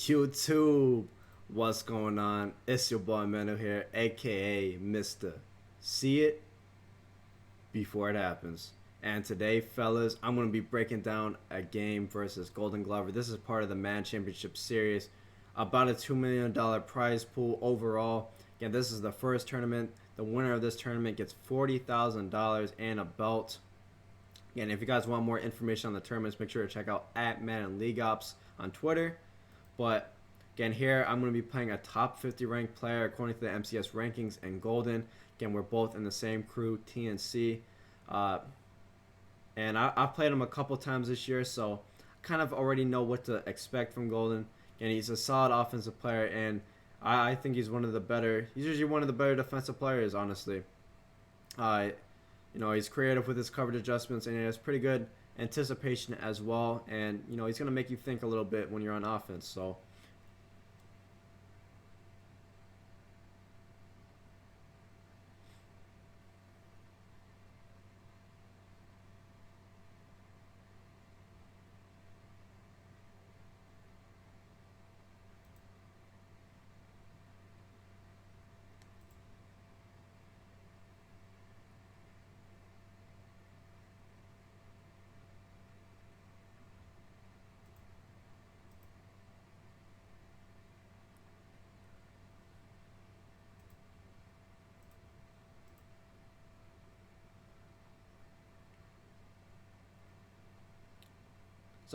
YouTube, what's going on? It's your boy Manu here, aka Mr. See It Before It Happens. And today, fellas, I'm going to be breaking down a game versus Golden Glover. This is part of the Madden Championship series, about a $2 million prize pool overall. Again, this is the first tournament. The winner of this tournament gets $40,000 and a belt. Again, if you guys want more information on the tournaments, make sure to check out at Madden League Ops on Twitter. But again, here I'm going to be playing a top 50 ranked player according to the MCS rankings and Golden. Again, we're both in the same crew, TNC. And I've played him a couple times this year, so I kind of already know what to expect from Golden. And he's a solid offensive player, and I think he's one of the better. He's usually one of the better defensive players, honestly. He's creative with his coverage adjustments, and he has pretty good anticipation as well. And he's going to make you think a little bit when you're on offense. So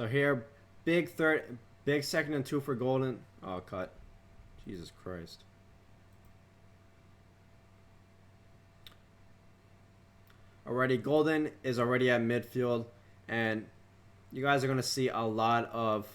here, big second and 2 for Golden. Oh, cut. Jesus Christ. Already, Golden is already at midfield, and you guys are gonna see a lot of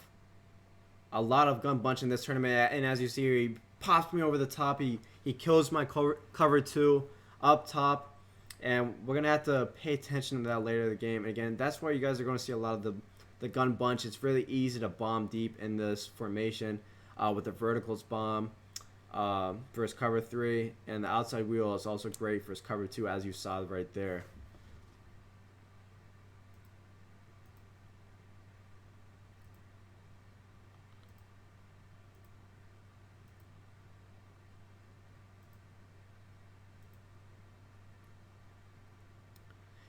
gun bunch in this tournament. And as you see, he pops me over the top. He kills my cover 2 up top, and we're gonna have to pay attention to that later in the game. And again, that's why you guys are gonna see a lot of the gun bunch. It's really easy to bomb deep in this formation with the verticals bomb versus cover 3, and the outside wheel is also great for his cover 2, as you saw right there.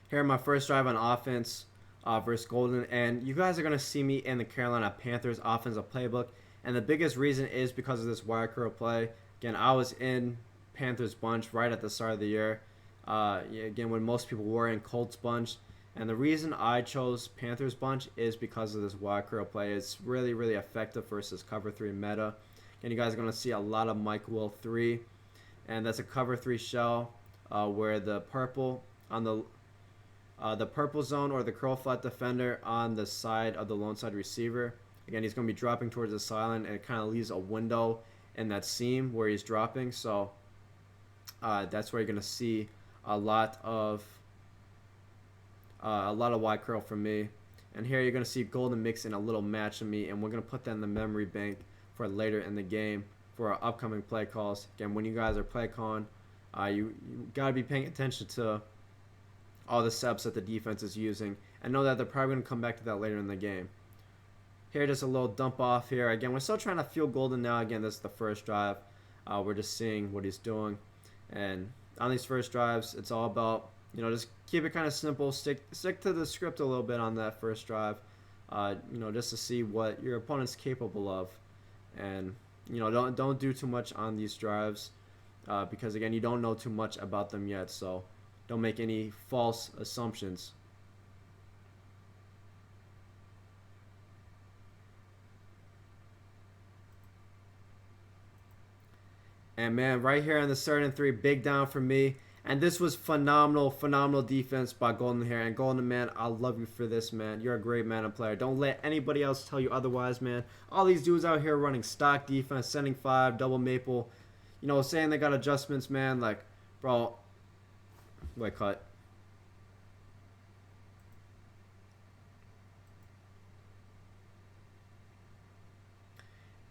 Here, my first drive on offense versus Golden, and you guys are going to see me in the Carolina Panthers offensive playbook, and the biggest reason is because of this wire curl play. Again, I was in Panthers bunch right at the start of the year, again, when most people were in Colts bunch, and the reason I chose Panthers bunch is because of this wire curl play. It's really, really effective versus cover 3 meta, and you guys are going to see a lot of Mike Will 3, and that's a cover 3 shell where the purple on the purple zone or the curl flat defender on the side of the lone side receiver. Again, he's going to be dropping towards the sideline, and it kind of leaves a window in that seam where he's dropping. So that's where you're going to see a lot of wide curl from me. And here you're going to see Golden mix in a little match of me, and we're going to put that in the memory bank for later in the game for our upcoming play calls. Again, when you guys are play calling, you got to be paying attention to all the steps that the defense is using, and know that they're probably going to come back to that later in the game. Here, just a little dump off here. Again, we're still trying to feel Golden now. Again, this is the first drive. We're just seeing what he's doing, and on these first drives, it's all about just keep it kind of simple. Stick to the script a little bit on that first drive. Just to see what your opponent's capable of, and don't do too much on these drives because again, you don't know too much about them yet. So don't make any false assumptions. And man, right here on the 3rd and 3, big down for me. And this was phenomenal defense by Golden here. And Golden, man, I love you for this, man. You're a great Madden player. Don't let anybody else tell you otherwise, man. All these dudes out here running stock defense, sending 5, double maple, saying they got adjustments, man. Like, bro, wait, cut.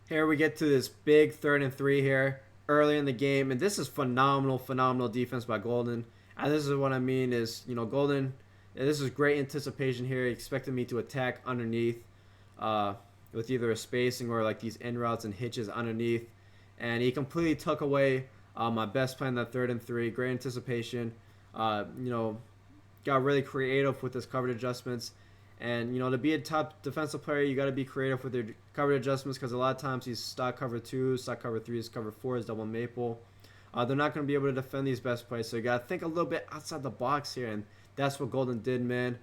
Here we get to this big 3rd and 3 here early in the game, and this is phenomenal defense by Golden. And this is what I mean is, Golden, this is great anticipation here. He expected me to attack underneath, with either a spacing or like these in routes and hitches underneath. And he completely took away my best play in that 3rd and 3. Great anticipation. You know, got really creative with his coverage adjustments. And, you know, to be a top defensive player, you got to be creative with your coverage adjustments because a lot of times he's stock cover 2, stock cover 3, cover 4 is double maple. They're not going to be able to defend these best plays, so you got to think a little bit outside the box here, and that's what Golden did, man.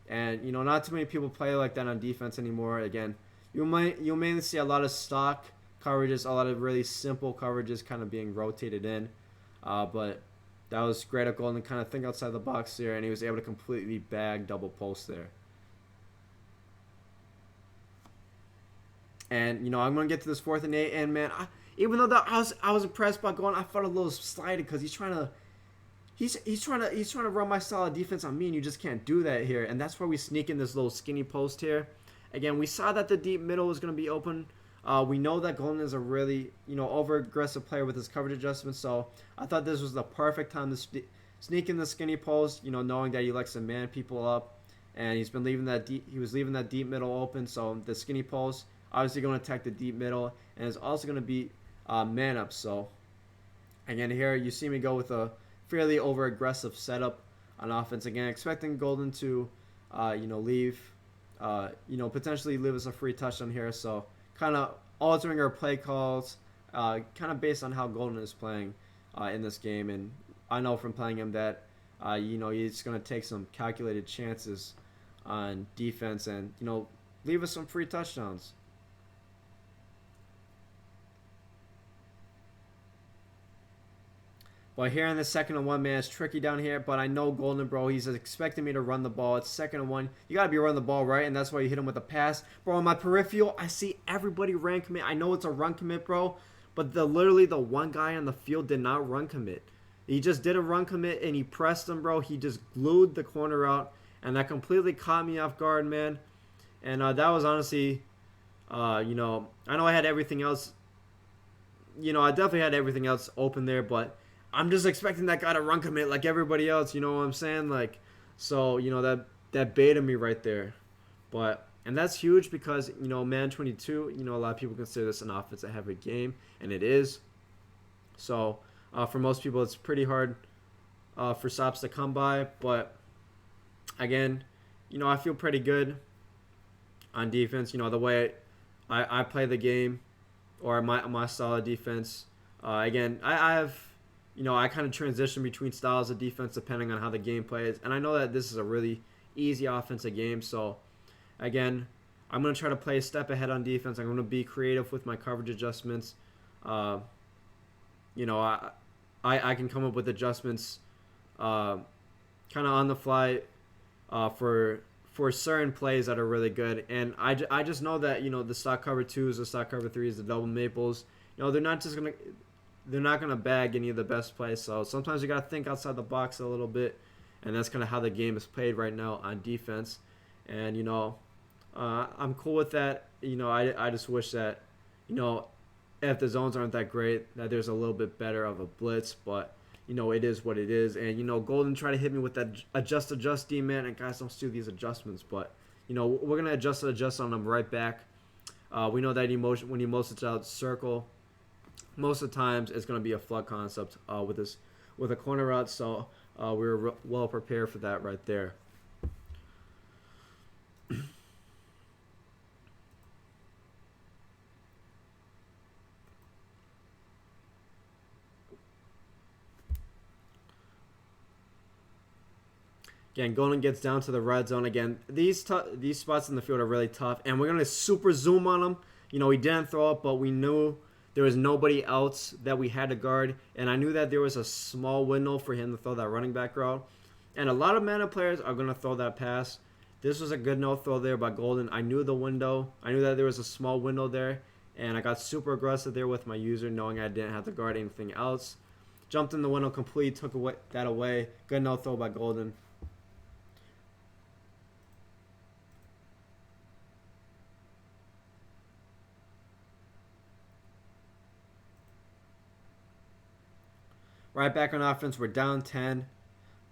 And, you know, not too many people play like that on defense anymore. Again, you'll mainly see a lot of stock coverages, a lot of really simple coverages kind of being rotated in. But that was great of Golden, kind of think outside the box here, and he was able to completely bag double post there. And, you know, I'm going to get to this 4th and 8, and, man, even though I was impressed by Golden, I felt a little slighted because he's trying to run my style of defense on me, and you just can't do that here. And that's why we sneak in this little skinny post here. Again, we saw that the deep middle was going to be open. We know that Golden is a really, you know, over-aggressive player with his coverage adjustments, so I thought this was the perfect time to sneak in the skinny post, you know, knowing that he likes to man people up, and he was leaving that deep middle open, so the skinny post obviously going to attack the deep middle, and it's also going to be man up. So again, here you see me go with a fairly over-aggressive setup on offense. Again, expecting Golden to, you know, leave, you know, potentially leave us a free touchdown here. So kind of altering our play calls, kind of based on how Golden is playing in this game. And I know from playing him that, you know, he's going to take some calculated chances on defense and, you know, leave us some free touchdowns. But here in the 2nd and 1, man, it's tricky down here. But I know Golden, bro, he's expecting me to run the ball. It's 2nd and 1. You got to be running the ball, right? And that's why you hit him with a pass. Bro, on my peripheral, I see everybody run commit. I know it's a run commit, bro. But literally the one guy on the field did not run commit. He just did a run commit, and he pressed him, bro. He just glued the corner out. And that completely caught me off guard, man. And that was honestly, you know, I know I had everything else. You know, I definitely had everything else open there, but I'm just expecting that guy to run commit like everybody else, you know what I'm saying? Like, so, you know, that baited me right there. And that's huge because, you know, Madden 22, you know, a lot of people consider this an offensive heavy game, and it is. So, for most people, it's pretty hard for stops to come by. But, again, you know, I feel pretty good on defense. You know, the way I play the game or my style of defense. Again, I have... You know, I kind of transition between styles of defense depending on how the game plays. And I know that this is a really easy offensive game. So, again, I'm going to try to play a step ahead on defense. I'm going to be creative with my coverage adjustments. You know, I can come up with adjustments kind of on the fly for certain plays that are really good. And I just know that, you know, the stock cover 2s, the stock cover 3s, the double maples, you know, they're not going to bag any of the best plays. So sometimes you got to think outside the box a little bit. And that's kind of how the game is played right now on defense. And, you know, I'm cool with that. You know, I just wish that, you know, if the zones aren't that great, that there's a little bit better of a blitz. But, you know, it is what it is. And, you know, Golden tried to hit me with that adjust D, man. And guys, don't steal these adjustments. But, you know, we're going to adjust on them right back. We know that when he motions out circle, most of the times it's going to be a flood concept with a corner route, so we were well prepared for that right there. Again, Golden gets down to the red zone again. These spots in the field are really tough, and we're going to super zoom on them. You know, he didn't throw it, but we knew there was nobody else that we had to guard, and I knew that there was a small window for him to throw that running back route. And a lot of Madden players are going to throw that pass. This was a good no throw there by Golden. I knew the window. I knew that there was a small window there, and I got super aggressive there with my user, knowing I didn't have to guard anything else. Jumped in the window, completely took that away. Good no throw by Golden. Right back on offense, we're down 10.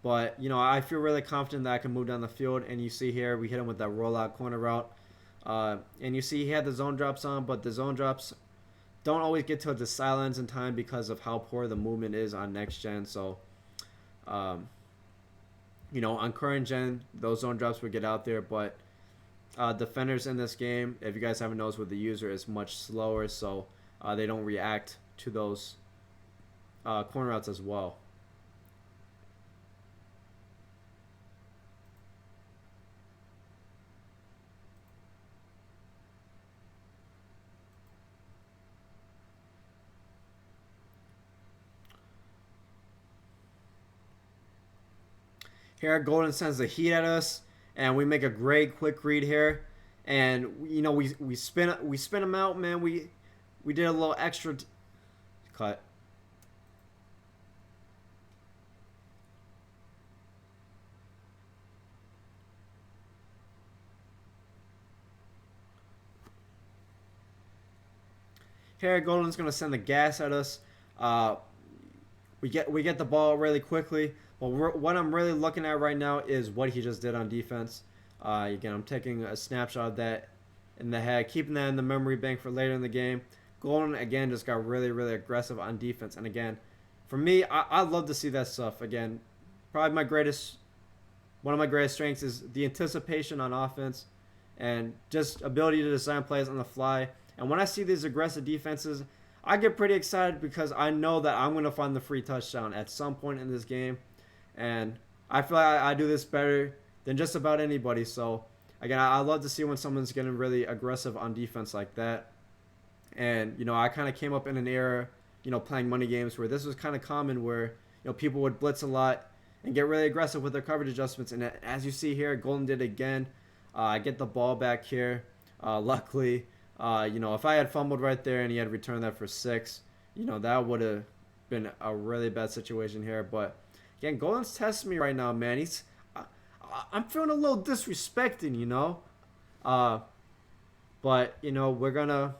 But, you know, I feel really confident that I can move down the field. And you see here, we hit him with that rollout corner route. And you see he had the zone drops on, but the zone drops don't always get to the sidelines in time because of how poor the movement is on next gen. So, um, on current gen, those zone drops would get out there, but defenders in this game, if you guys haven't noticed with the user, is much slower, so they don't react to those corner routes as well. Here, Golden sends the heat at us, and we make a great quick read here, and we spin him out, man. We did a little extra cut. Here, Golden's gonna send the gas at us. We get the ball really quickly. But what I'm really looking at right now is what he just did on defense. Again, I'm taking a snapshot of that in the head, keeping that in the memory bank for later in the game. Golden, again, just got really, really aggressive on defense. And again, for me, I love to see that stuff. Again, probably one of my greatest strengths is the anticipation on offense and just ability to design plays on the fly. And when I see these aggressive defenses, I get pretty excited because I know that I'm going to find the free touchdown at some point in this game. And I feel like I do this better than just about anybody. So, again, I love to see when someone's getting really aggressive on defense like that. And, I kind of came up in an era, playing money games where this was kind of common where, people would blitz a lot and get really aggressive with their coverage adjustments. And as you see here, Golden did again. I get the ball back here. Luckily, if I had fumbled right there and he had returned that for 6, that would have been a really bad situation here. But again, Golden's testing me right now, man. I'm feeling a little disrespecting, but we're gonna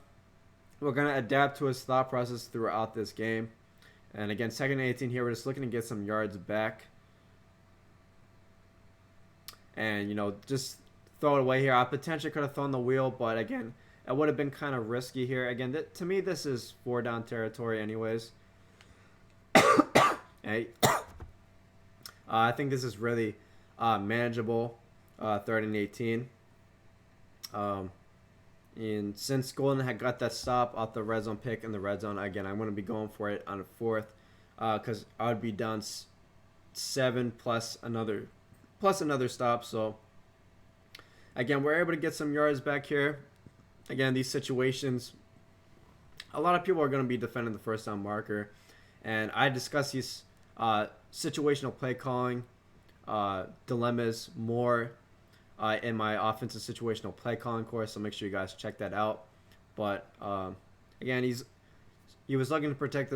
adapt to his thought process throughout this game. And again, 2nd and 18 here. We're just looking to get some yards back, and just throw it away here. I potentially could have thrown the wheel, but again, it would have been kind of risky here. Again, to me, this is 4-down territory, anyways. Hey. I think this is really manageable, 3rd and 18. And since Golden had got that stop off the red zone pick in the red zone, again, I'm going to be going for it on a 4th because I would be down 7 plus another stop. So, again, we're able to get some yards back here. Again, these situations, a lot of people are going to be defending the first down marker. And I discuss these situational play calling dilemmas more in my offensive situational play calling course, so make sure you guys check that out. But again, he was looking to protect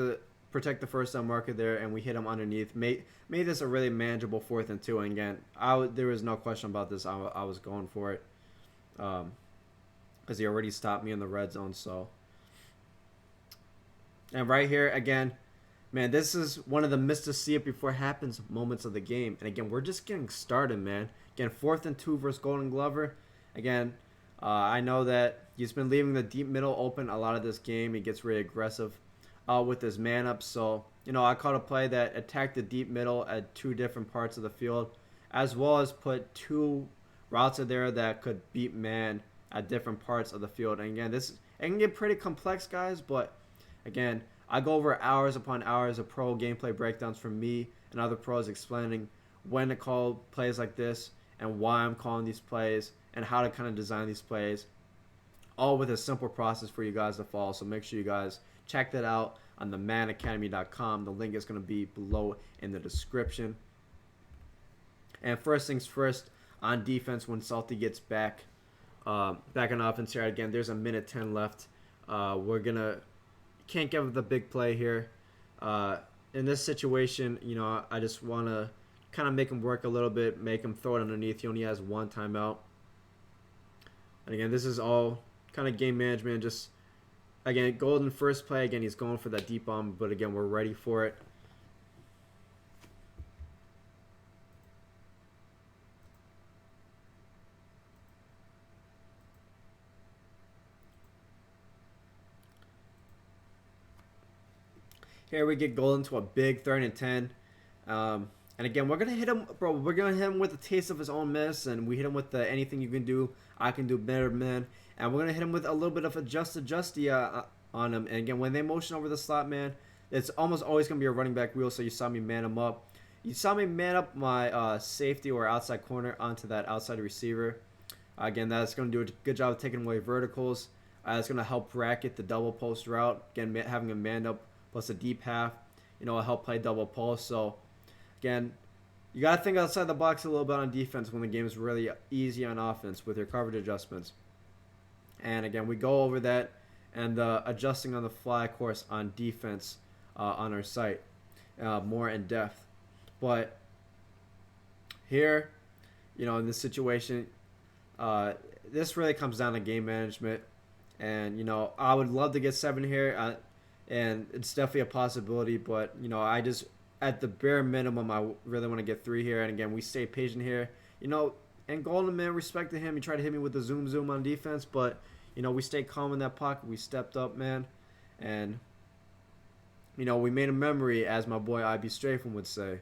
the first down marker there, and we hit him underneath. Made this a really manageable 4th and 2. And again, there was no question about this. I was going for it because he already stopped me in the red zone. So, and right here again. Man, this is one of the missed to see it before it happens moments of the game. And again, we're just getting started, man. Again, 4th and 2 versus Golden Glover. Again, I know that he's been leaving the deep middle open a lot of this game. He gets really aggressive with his man up. So, I caught a play that attacked the deep middle at 2 different parts of the field, as well as put 2 routes in there that could beat man at different parts of the field. And again, it can get pretty complex, guys, but again, I go over hours upon hours of pro gameplay breakdowns from me and other pros explaining when to call plays like this and why I'm calling these plays and how to kind of design these plays, all with a simple process for you guys to follow. So make sure you guys check that out on themanacademy.com. The link is going to be below in the description. And first things first, on defense, when Salty gets back on offense here, again, there's a minute 10 left. Can't give up the big play here. In this situation, I just want to kind of make him work a little bit, make him throw it underneath. He only has 1 timeout. And again, this is all kind of game management. Just, again, Golden first play. Again, he's going for that deep bomb, but again, we're ready for it. Here we get Golden to a big 3rd and 10. And again, we're gonna hit him, bro. We're gonna hit him with a taste of his own miss, and we hit him with the anything you can do, I can do better, man. And we're gonna hit him with a little bit of a justy on him. And again, when they motion over the slot, man, it's almost always gonna be a running back wheel. So you saw me man him up. You saw me man up my safety or outside corner onto that outside receiver. Again, that's gonna do a good job of taking away verticals. It's gonna help bracket the double post route. Again, having him manned up plus a deep half, will help play double post. So again, you got to think outside the box a little bit on defense when the game is really easy on offense with your coverage adjustments. And again, we go over that and adjusting on the fly course on defense on our site more in depth. But here, in this situation, this really comes down to game management. And, I would love to get 7 here, and it's definitely a possibility. But, I just, at the bare minimum, I really want to get 3 here. And again, we stay patient here. And Golden, man, respect to him. He tried to hit me with the zoom on defense, but, we stayed calm in that pocket. We stepped up, man. And, we made a memory, as my boy I.B. Strafen would say.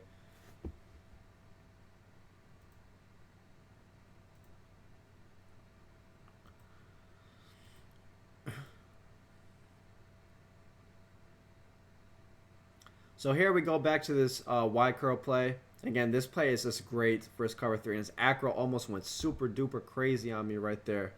So here we go back to this wide curl play. Again, this play is just great first cover 3. And this acro almost went super duper crazy on me right there.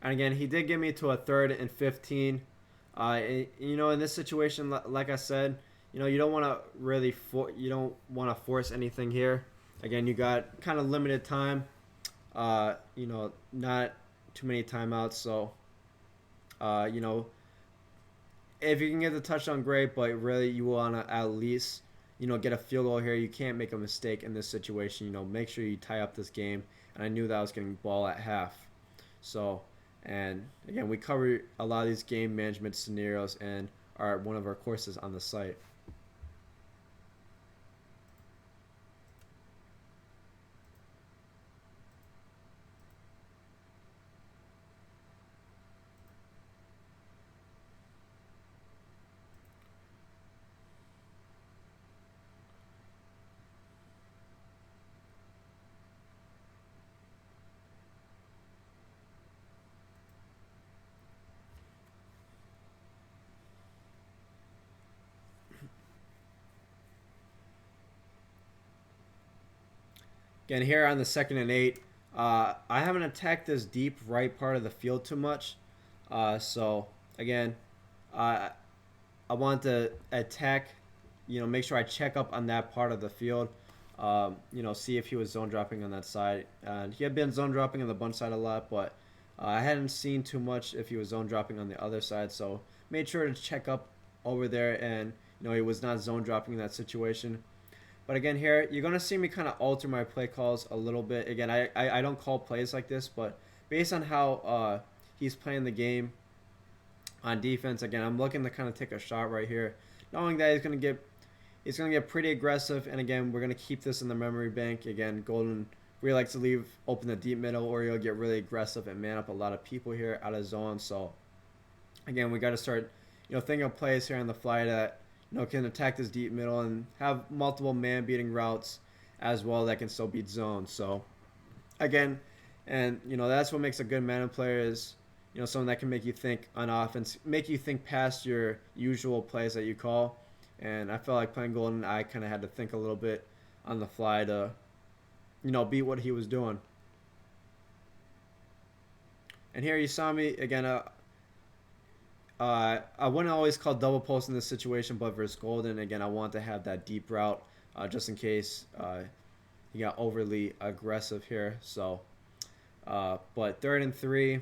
And again, he did get me to a 3rd and 15. In this situation, like I said, you don't want to really force anything here. Again, you got kind of limited time. Not too many timeouts. So, if you can get the touchdown, great. But really, you want to at least, get a field goal here. You can't make a mistake in this situation. Make sure you tie up this game. And I knew that I was getting ball at half. So, and again, we cover a lot of these game management scenarios and are one of our courses on the site. Again, here on the 2nd and 8, I haven't attacked this deep right part of the field too much. So, again, I want to attack, make sure I check up on that part of the field. See if he was zone dropping on that side. He had been zone dropping on the bunch side a lot, but I hadn't seen too much if he was zone dropping on the other side. So, made sure to check up over there, and, he was not zone dropping in that situation. But again, here, you're going to see me kind of alter my play calls a little bit. Again, I don't call plays like this, but based on how he's playing the game on defense, again, I'm looking to kind of take a shot right here, knowing that he's going to get pretty aggressive. And again, we're going to keep this in the memory bank. Again, Golden really likes to leave open the deep middle, or he'll get really aggressive and man up a lot of people here out of zone. So, again, we got to start, thinking of plays here on the fly that can attack this deep middle and have multiple man-beating routes as well that can still beat zone. So, again, and, that's what makes a good Madden player is, someone that can make you think on offense, make you think past your usual plays that you call. And I felt like playing Golden, I kind of had to think a little bit on the fly to, beat what he was doing. And here you saw me, again, I wouldn't always call double post in this situation, but versus Golden, again, I want to have that deep route just in case he got overly aggressive here. So, but 3rd and 3,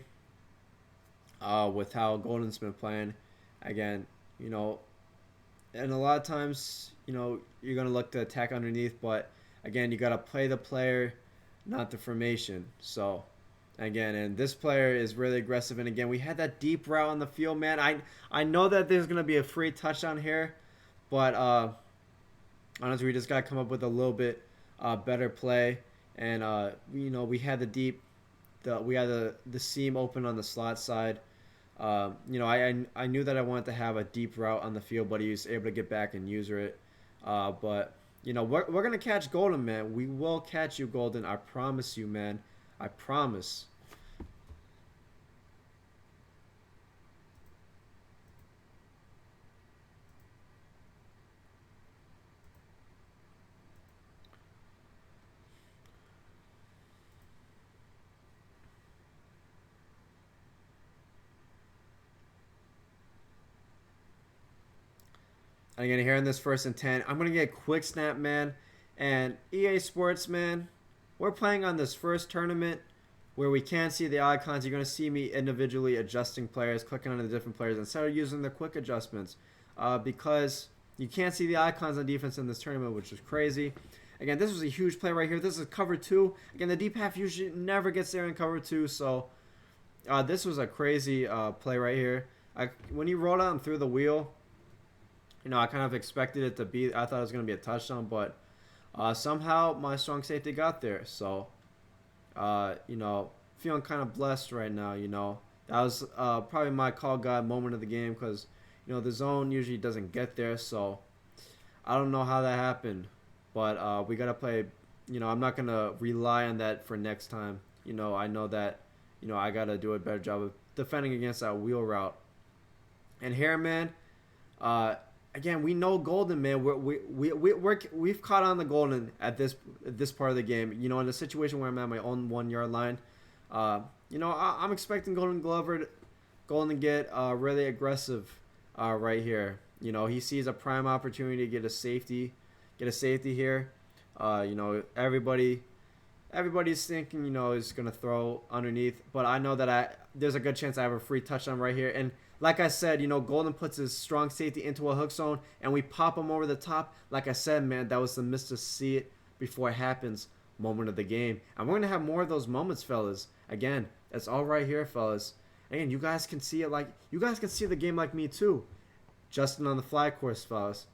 with how Golden's been playing, again, and a lot of times, you're going to look to attack underneath, but again, you got to play the player, not the formation. So, again, and this player is really aggressive. And again, we had that deep route on the field, man. I know that there's going to be a free touchdown here, But honestly, we just got to come up with a little bit better play. And we had the deep, we had the seam open on the slot side. I knew that I wanted to have a deep route on the field, but he was able to get back and use it. But we're gonna catch Golden, man. We will catch you, Golden. I promise you, man. I promise. And again, here in this 1st and 10, I'm gonna get quick snap, man. And EA Sports, man, we're playing on this first tournament where we can't see the icons. You're gonna see me individually adjusting players, clicking on the different players instead of using the quick adjustments, because you can't see the icons on defense in this tournament, which is crazy. Again, this was a huge play right here. This is cover 2. Again, the deep half usually never gets there in cover 2, so this was a crazy play right here. When he rolled out and threw the wheel, I kind of expected it to be. I thought it was going to be a touchdown, but somehow my strong safety got there. So, feeling kind of blessed right now. That was probably my call God moment of the game because the zone usually doesn't get there. So I don't know how that happened, but we got to play. I'm not going to rely on that for next time. I know that I got to do a better job of defending against that wheel route. And here, man. Again, we know Golden, man. We've caught on the Golden at this part of the game. In a situation where I'm at my own 1 yard line, I'm expecting Golden to get really aggressive right here. He sees a prime opportunity to get a safety here. Everybody's thinking he's gonna throw underneath, but I know that there's a good chance I have a free touchdown right here. And like I said, Golden puts his strong safety into a hook zone, and we pop him over the top. Like I said, man, that was the miss to see it before it happens moment of the game. And we're going to have more of those moments, fellas. Again, that's all right here, fellas. Again, you guys can see it you guys can see the game like me, too. Justin on the fly course, fellas.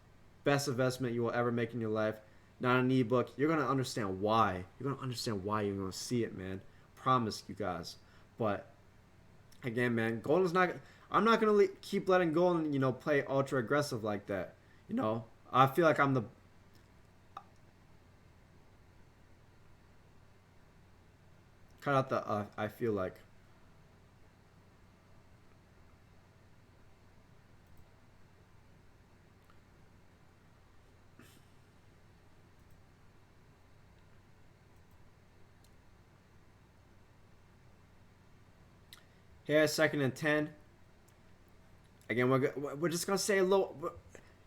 Best investment you will ever make in your life. Not an ebook. You're going to understand why. You're going to understand why you're going to see it, man. Promise you guys. But, again, man, Golden's not... I'm not going to keep letting Golden, play ultra aggressive like that. I feel like I'm the... Cut out the I feel like. Here, 2nd and 10. Again, we're just gonna stay a little,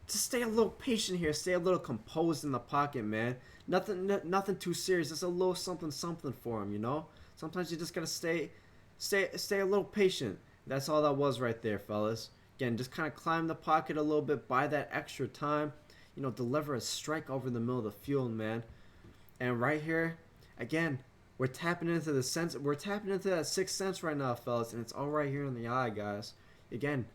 just stay a little patient here. Stay a little composed in the pocket, man. Nothing too serious. Just a little something for him. Sometimes you just gotta stay a little patient. That's all that was right there, fellas. Again, just kind of climb the pocket a little bit, buy that extra time. Deliver a strike over the middle of the field, man. And right here, again, we're tapping into the sense. We're tapping into that 6th sense right now, fellas, and it's all right here in the eye, guys. Again.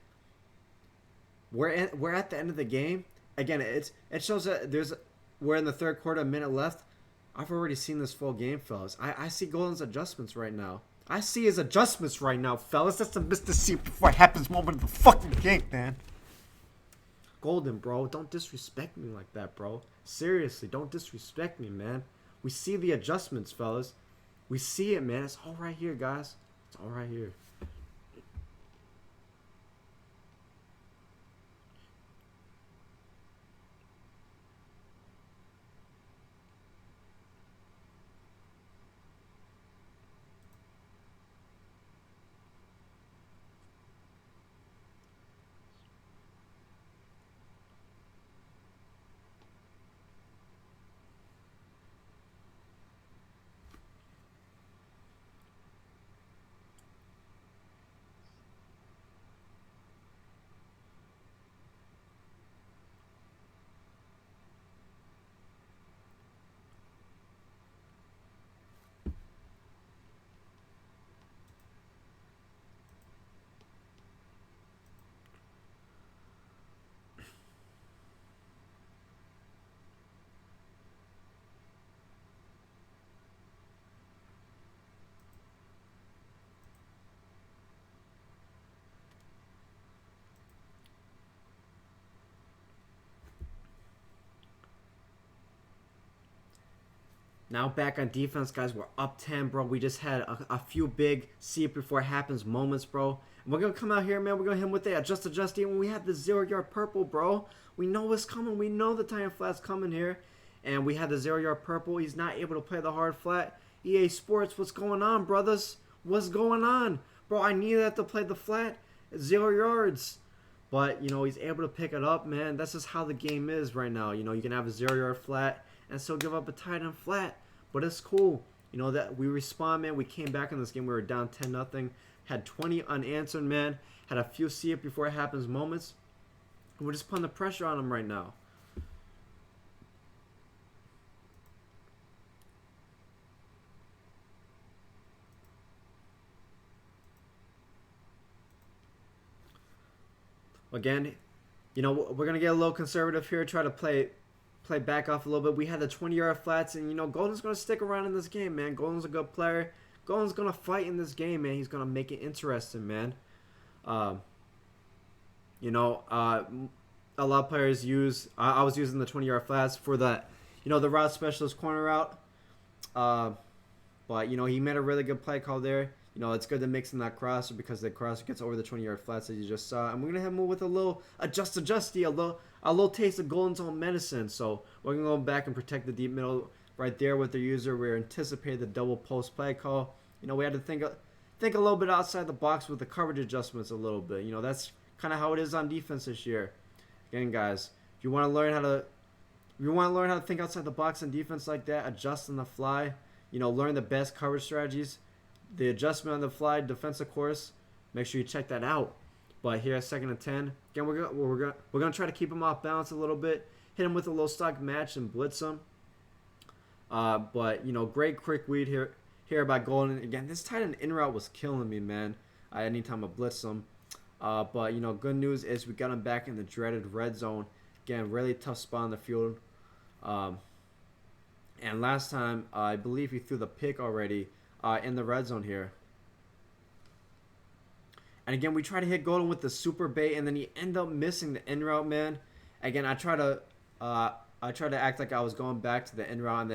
We're at the end of the game. Again, it shows that we're in the 3rd quarter, a minute left. I've already seen this full game, fellas. I see Golden's adjustments right now. I see his adjustments right now, fellas. That's the best to see before it happens moment of the fucking game, man. Golden, bro, don't disrespect me like that, bro. Seriously, don't disrespect me, man. We see the adjustments, fellas. We see it, man. It's all right here, guys. It's all right here. Now back on defense, guys. We're up 10, bro. We just had a few big see it before it happens moments, bro. And we're going to come out here, man. We're going to hit him with the adjust when we have the 0-yard purple, bro. We know what's coming. We know the Titan flat's coming here. And we had the 0-yard purple. He's not able to play the hard flat. EA Sports, what's going on, brothers? What's going on? Bro, I needed that to play the flat. 0 yards. But, you know, he's able to pick it up, man. That's just how the game is right now. You know, you can have a 0-yard flat and still give up a tight end flat. But it's cool. You know, that we respond, man. We came back in this game. We were down 10-0. Had 20 unanswered, man. Had a few see it before it happens moments. And we're just putting the pressure on them right now. Again, you know, we're going to get a little conservative here. Try to play back off a little bit. We had the 20-yard flats, and, you know, Golden's going to stick around in this game, man. Golden's a good player. Golden's going to fight in this game, man. He's going to make it interesting, man. You know, a lot of players use, I was using the 20-yard flats for the, you know, the route specialist corner route. But, you know, he made a really good play call there. You know, it's good to mix in that crosser because the crosser gets over the 20-yard flats that you just saw. And we're going to hit him with a little adjusty, a little taste of Golden's own medicine. So we're going to go back and protect the deep middle right there with the user. We're anticipating the double post play call. You know, we had to think a little bit outside the box with the coverage adjustments a little bit. You know, that's kind of how it is on defense this year. Again, guys, if you want to learn how to think outside the box on defense like that, adjust on the fly, you know, learn the best coverage strategies, the adjustment on the fly defensive course, make sure you check that out. But here at 2nd and 10, again, we're gonna try to keep him off balance a little bit, hit him with a low stock match and blitz him. But, you know, great quick read here by Golden. Again, this tight end in route was killing me, man. Anytime I blitz him. But, you know, good news is we got him back in the dreaded red zone. Again, really tough spot on the field. And last time, I believe he threw the pick already in the red zone here. And again, we try to hit Golden with the super bait, and then he end up missing the in route, man. Again, I try to act like I was going back to the in route,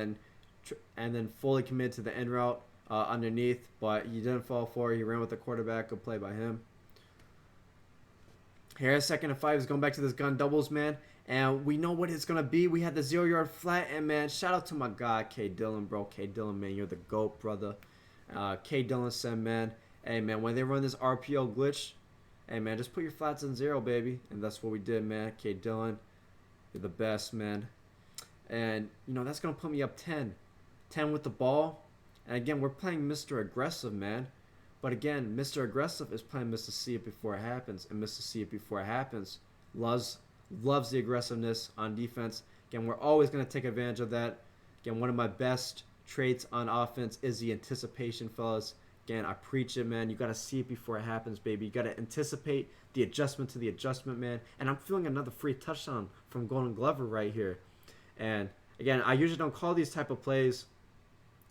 and then fully commit to the in route underneath, but he didn't fall for it. He ran with the quarterback. Good play by him. Here, 2nd and 5 is going back to this gun doubles, man. And we know what it's going to be. We had the 0-yard flat. And, man, shout out to my guy, K. Dillon, bro. K. Dillon, man, you're the GOAT, brother. K. Dillon said, man, hey, man, when they run this RPO glitch, hey, man, just put your flats in 0, baby. And that's what we did, man. K. Dillon, you're the best, man. And, you know, that's going to put me up 10. 10 with the ball. And, again, we're playing Mr. Aggressive, man. But again, Mr. Aggressive is playing Mr. See It Before It Happens. And Mr. See It Before It Happens loves the aggressiveness on defense. Again, we're always going to take advantage of that. Again, one of my best traits on offense is the anticipation, fellas. Again, I preach it, man. You got to see it before it happens, baby. You got to anticipate the adjustment to the adjustment, man. And I'm feeling another free touchdown from Golden Glover right here. And again, I usually don't call these type of plays.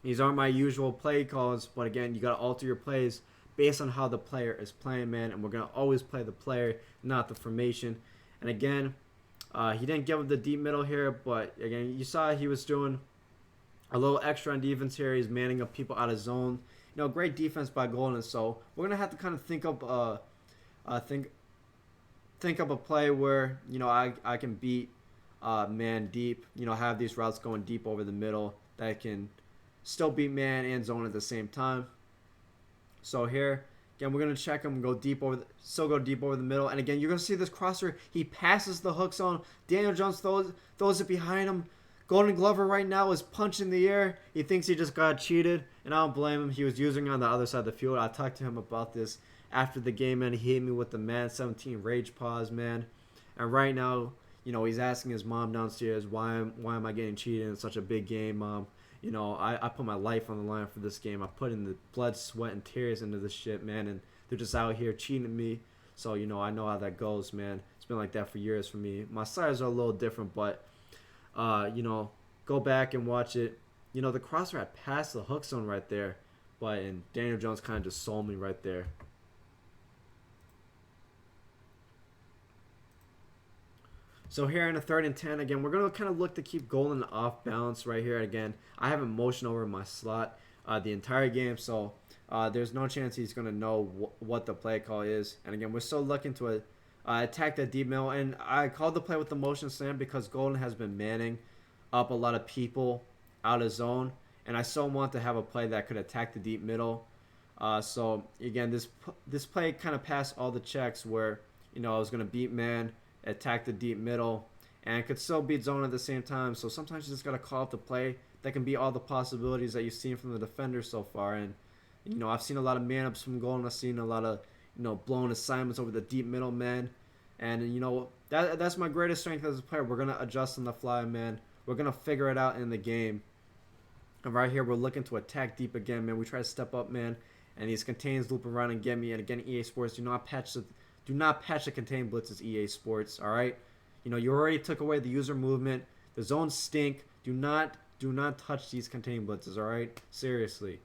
These aren't my usual play calls, but again, you got to alter your plays based on how the player is playing, man. And we're going to always play the player, not the formation. And again, he didn't give up the deep middle here, but again, you saw he was doing a little extra on defense here. He's manning up people out of zone. You know, great defense by Golden. So we're going to have to kind of think up a play where, you know, I can beat man deep, you know, have these routes going deep over the middle that can still beat man and zone at the same time. So here, again, we're going to check him, go deep over the middle. And again, you're going to see this crosser. He passes the hook zone. Daniel Jones throws it behind him. Golden Glover right now is punching the air. He thinks he just got cheated, and I don't blame him. He was using it on the other side of the field. I talked to him about this after the game, and he hit me with the Madden 17 rage pause, man. And right now, you know, he's asking his mom downstairs, why am I getting cheated in such a big game, Mom? You know, I put my life on the line for this game. I put in the blood, sweat, and tears into this shit, man. And they're just out here cheating me. So, you know, I know how that goes, man. It's been like that for years for me. My sides are a little different, but, you know, go back and watch it. You know, the crosser had passed the hook zone right there. And Daniel Jones kind of just sold me right there. So here in a 3rd and 10, again, we're going to kind of look to keep Golden off balance right here. Again, I have him motion over my slot the entire game, so there's no chance he's going to know what the play call is. And again, we're still looking to attack that deep middle. And I called the play with the motion slam because Golden has been manning up a lot of people out of zone. And I still want to have a play that could attack the deep middle. So again, this play kind of passed all the checks where, I was going to beat man, attack the deep middle, and could still beat zone at the same time. So sometimes you just got to call up the play that can be all the possibilities that you've seen from the defender so far. And I've seen a lot of man-ups from Golden. I've seen a lot of, blown assignments over the deep middle man. And, that's my greatest strength as a player. We're going to adjust on the fly, man. We're going to figure it out in the game. And right here, we're looking to attack deep again, man. We try to step up, man. And these contains loop around and get me. And again, EA Sports, do not patch the contain blitzes, EA Sports, all right? You already took away the user movement. The zones stink. Do not touch these contain blitzes, all right? Seriously.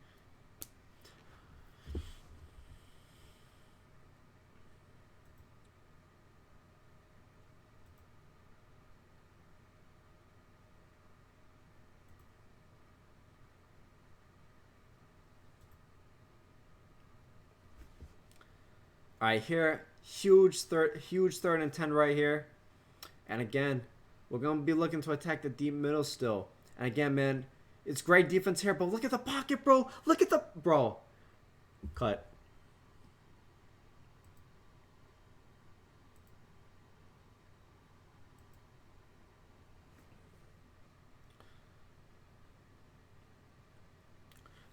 All right, here, huge third and 10 right here. And again, we're going to be looking to attack the deep middle still. And again, man, it's great defense here, but look at the pocket, bro. Look at the, bro. Cut.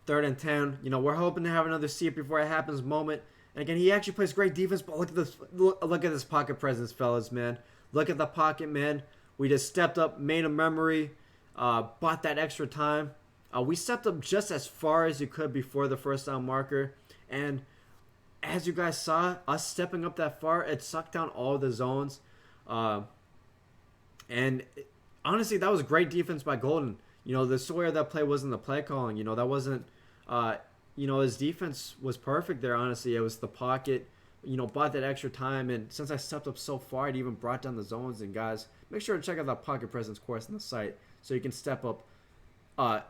Third and 10. We're hoping to have another see it before it happens moment. And again, he actually plays great defense, but look at this. Look at this pocket presence, fellas, man. Look at the pocket, man. We just stepped up, made a memory, bought that extra time. We stepped up just as far as you could before the first down marker. And as you guys saw, us stepping up that far, it sucked down all the zones. And honestly, that was great defense by Golden. The story of that play wasn't the play calling. That wasn't... his defense was perfect there, honestly. It was the pocket, bought that extra time. And since I stepped up so far, it even brought down the zones. And guys, make sure to check out that pocket presence course on the site so you can step up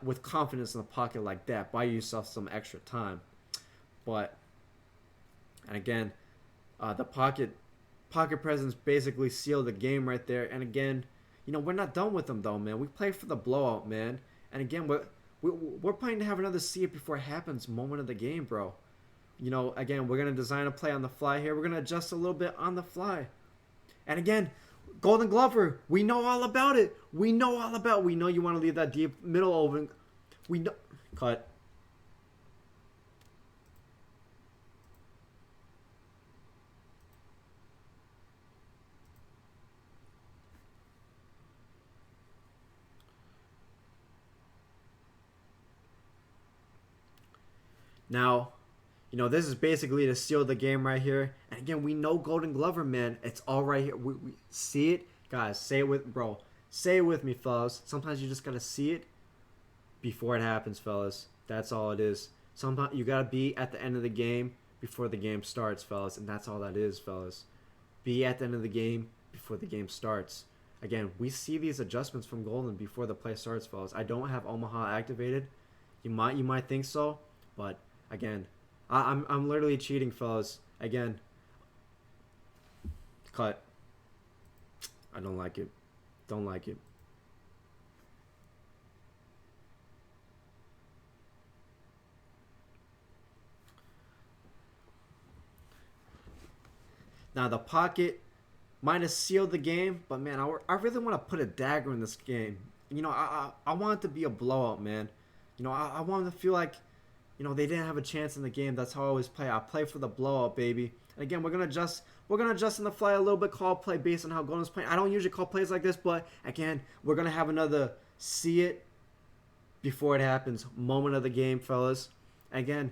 with confidence in the pocket like that. Buy yourself some extra time. And again, the pocket presence basically sealed the game right there. And again, we're not done with them though, man. We play for the blowout, man. And again, we're planning to have another see it before it happens moment of the game, bro. Again, we're going to design a play on the fly here. We're going to adjust a little bit on the fly. And again, Golden Glover, we know all about it. We know you want to leave that deep middle open. We know. Cut. Now, this is basically to seal the game right here. And again, we know Golden Glover, man. It's all right here. We see it. Guys, say it with me, fellas. Sometimes you just got to see it before it happens, fellas. That's all it is. Sometimes you got to be at the end of the game before the game starts, fellas. And that's all that is, fellas. Be at the end of the game before the game starts. Again, we see these adjustments from Golden before the play starts, fellas. I don't have Omaha activated. You might think so, but... Again, I'm literally cheating, fellas. Again, cut. I don't like it. Don't like it. Now the pocket might have sealed the game, but man, I really want to put a dagger in this game. I want it to be a blowout, man. I want it to feel like. They didn't have a chance in the game. That's how I always play. I play for the blowout, baby. And again, we're gonna adjust on the fly a little bit, call play based on how Golden's playing. I don't usually call plays like this, but again, we're gonna have another see it before it happens moment of the game, fellas. Again,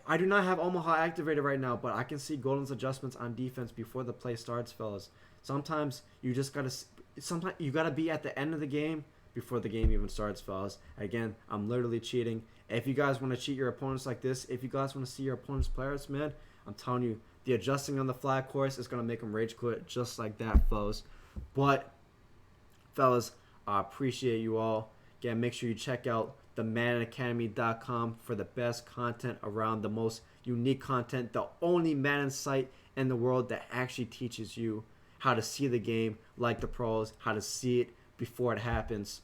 I do not have Omaha activated right now, but I can see Golden's adjustments on defense before the play starts, fellas. Sometimes you gotta be at the end of the game before the game even starts, fellas. Again, I'm literally cheating. If you guys want to cheat your opponents like this, if you guys want to see your opponent's players, man, I'm telling you, the adjusting on the fly course is going to make them rage quit just like that, fellas. But Fellas, I appreciate you all. Again, make sure you check out the MaddenAcademy.com for the best content around, the most unique content, the only Madden site in the world that actually teaches you how to see the game like the pros, how to see it before it happens.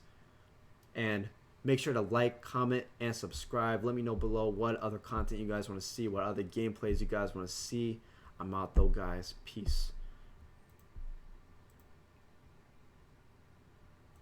And make sure to like, comment, and subscribe. Let me know below what other content you guys want to see, what other gameplays you guys want to see. I'm out though, guys. Peace.